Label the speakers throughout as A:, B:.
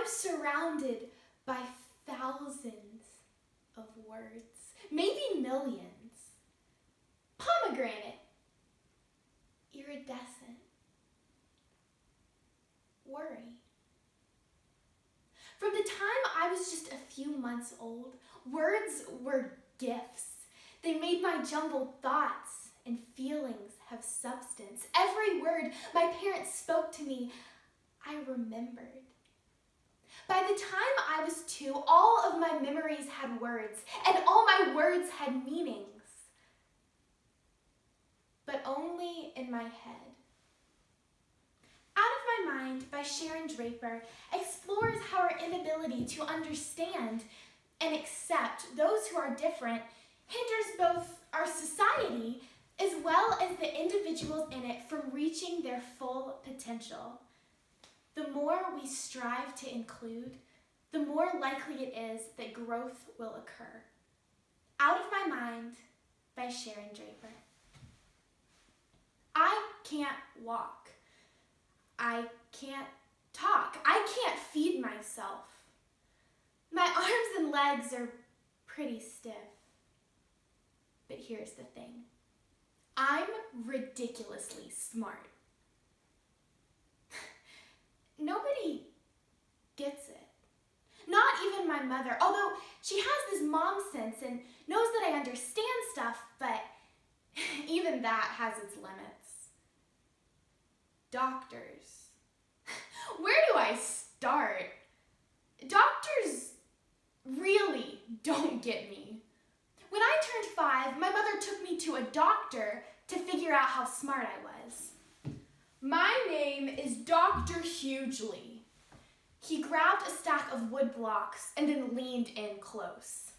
A: surrounded by thousands of words, maybe millions. Pomegranate, iridescent, worry. From the time I was just a few months old, words were gifts. They made my jumbled thoughts and feelings have substance. Every word my parents spoke to me, I remembered. By the time I was 2, all of my memories had words, and all my words had meanings. But only in my head. Out of My Mind by Sharon Draper explores how our inability to understand and accept those who are different hinders both our society as well as the individuals in it from reaching their full potential. The more we strive to include, the more likely it is that growth will occur. Out of My Mind by Sharon Draper. I can't walk. I can't talk. I can't feed myself. My arms and legs are pretty stiff. But here's the thing. I'm ridiculously smart. Nobody gets it. Not even my mother, although she has this mom sense and knows that I understand stuff, but even that has its limits. Doctors. Where do I start? Doctors really don't get me. When I turned 5, my mother took me to a doctor to figure out how smart I was. My name is Dr. Hugely. He grabbed a stack of wood blocks and then leaned in close.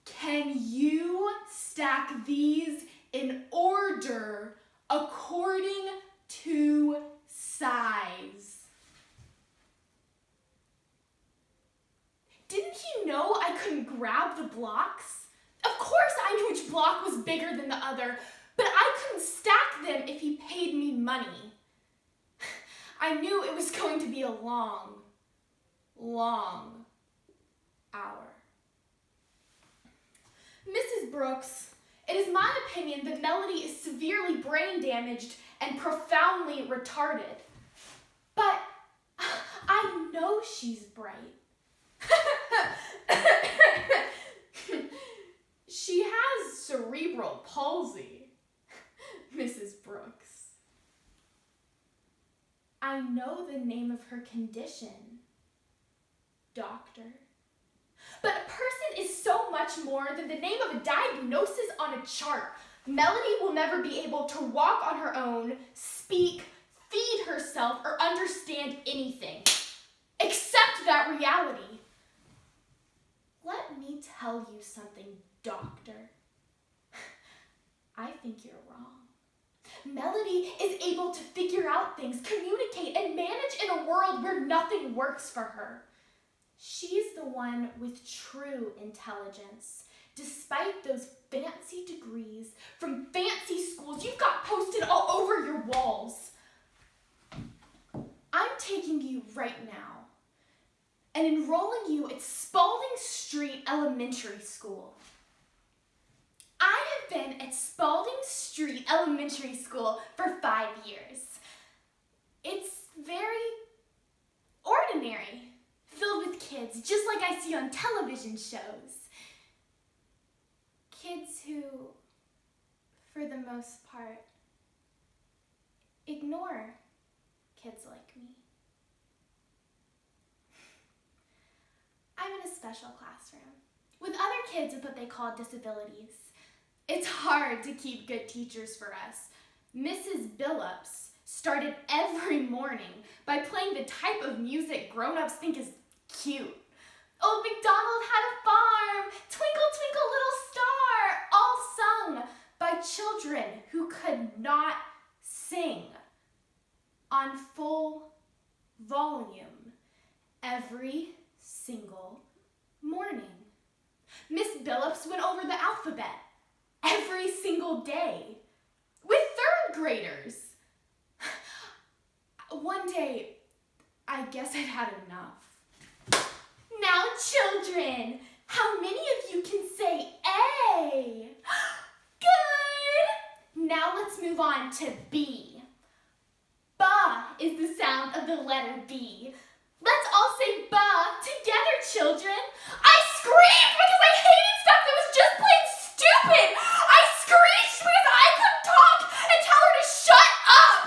A: Can you stack these in order according to size? Didn't he know I couldn't grab the blocks? Of course I knew which block was bigger than the other, but I couldn't stack them if he paid me money. I knew it was going to be a long, long hour. Mrs. Brooks, it is my opinion that Melody is severely brain damaged and profoundly retarded. But I know she's bright. She has cerebral palsy, Mrs. Brooks. I know the name of her condition, doctor. But a person is so much more than the name of a diagnosis on a chart. Melody will never be able to walk on her own, speak, feed herself, or understand anything, except that reality. Let me tell you something, doctor. I think you're wrong. Melody is able to figure out things, communicate, and manage in a world where nothing works for her. She's the one with true intelligence. Despite those fancy degrees from fancy schools you've got posted all over your walls. I'm taking you right now and enrolling you at Spalding Street Elementary School. I have been at Spalding Street Elementary School for 5 years. It's very ordinary, filled with kids, just like I see on television shows. Kids who, for the most part, ignore kids like me. I'm in a special classroom with other kids with what they call disabilities. It's hard to keep good teachers for us. Mrs. Billups started every morning by playing the type of music grown-ups think is cute. Old MacDonald had a farm, Twinkle, Twinkle, Little Star, all sung by children who could not sing on full volume every single morning. Miss Billups went over the alphabet every single day with 3rd graders. One day, I guess I'd had enough. Now, children, how many of you can say A? Good! Now let's move on to B. Ba is the sound of the letter B. Let's all say ba together, children. I screamed because I hated stuff that was just plain stupid. I screeched because I couldn't talk and tell her to shut up.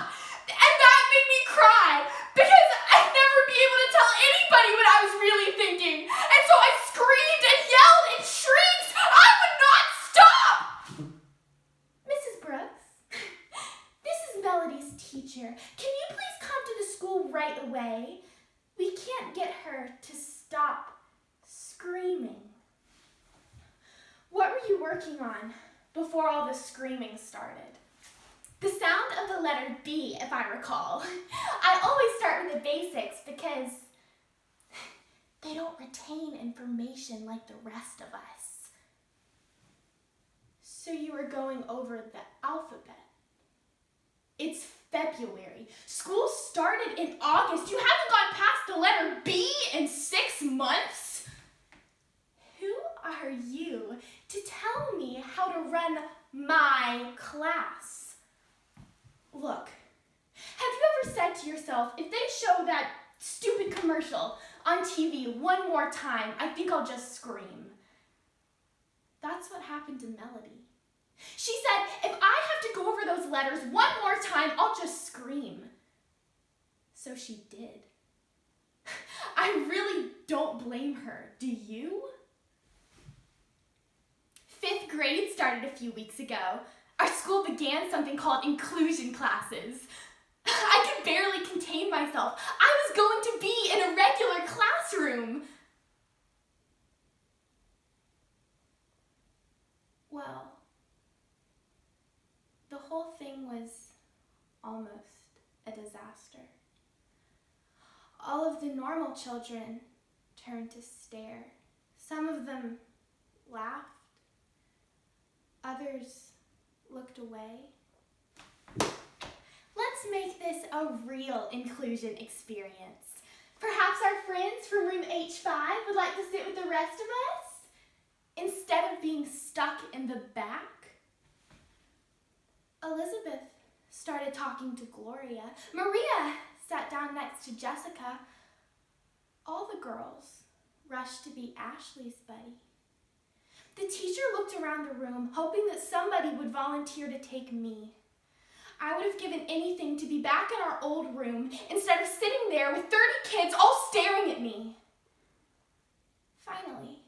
A: And that made me cry because I'd never be able to tell anybody what I was really thinking. And so I screamed and yelled and shrieked. I would not stop. Mrs. Brooks, this is Melody's teacher. Can you please come to the school right away? We can't get her to stop screaming. What were you working on before all the screaming started? The sound of the letter B, if I recall. I always start with the basics because they don't retain information like the rest of us. So you were going over the alphabet. It's February. School started in August. You haven't gone past the letter B in 6 months. Who are you to tell me how to run my class? Look, have you ever said to yourself, if they show that stupid commercial on TV one more time, I think I'll just scream? That's what happened to Melody. She said, if I have to go over those letters one more time, I'll just scream. So she did. I really don't blame her. Do you? 5th grade started a few weeks ago. Our school began something called inclusion classes. I could barely contain myself. I was going to be in a regular classroom. Well, the whole thing was almost a disaster. All of the normal children turned to stare. Some of them laughed. Others looked away. Let's make this a real inclusion experience. Perhaps our friends from room H5 would like to sit with the rest of us instead of being stuck in the back. Elizabeth started talking to Gloria. Maria sat down next to Jessica. All the girls rushed to be Ashley's buddy. The teacher looked around the room, hoping that somebody would volunteer to take me. I would have given anything to be back in our old room instead of sitting there with 30 kids all staring at me. Finally,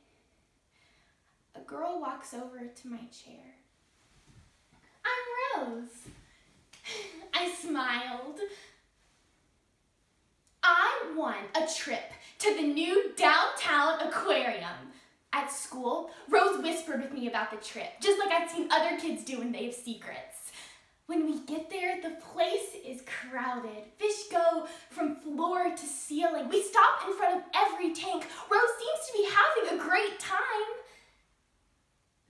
A: a girl walks over to my chair. I'm Rose. I smiled. I won a trip to the new downtown aquarium. At school, Rose whispered with me about the trip, just like I'd seen other kids do when they have secrets. When we get there, the place is crowded. Fish go from floor to ceiling. We stop in front of every tank. Rose seems to be having a great time.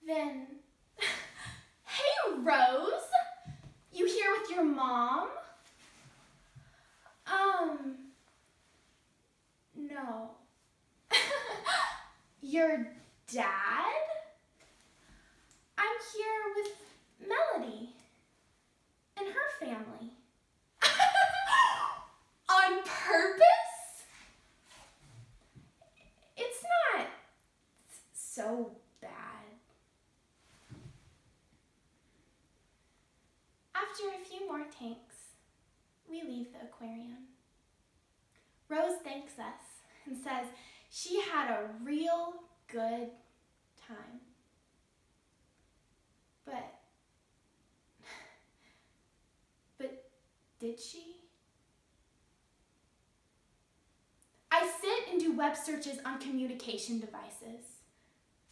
A: Then, hey Rose, you here with your mom? No. Your dad? I'm here with Melody and her family. On purpose? It's not so bad. After a few more tanks, we leave the aquarium. Rose thanks us and says she had a real good time. But did she? I sit and do web searches on communication devices.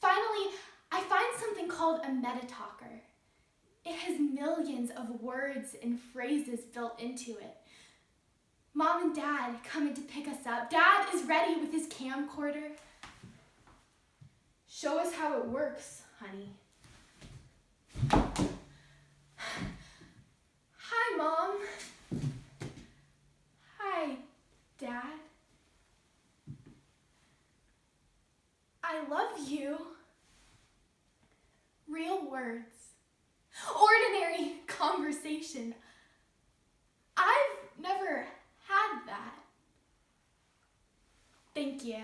A: Finally, I find something called a MetaTalker. It has millions of words and phrases built into it. Mom and Dad come in to pick us up. Dad is ready with his camcorder. Show us how it works, honey. Hi, Mom. Hi, Dad. I love you. Real words. Ordinary conversation. I've never had that. Thank you.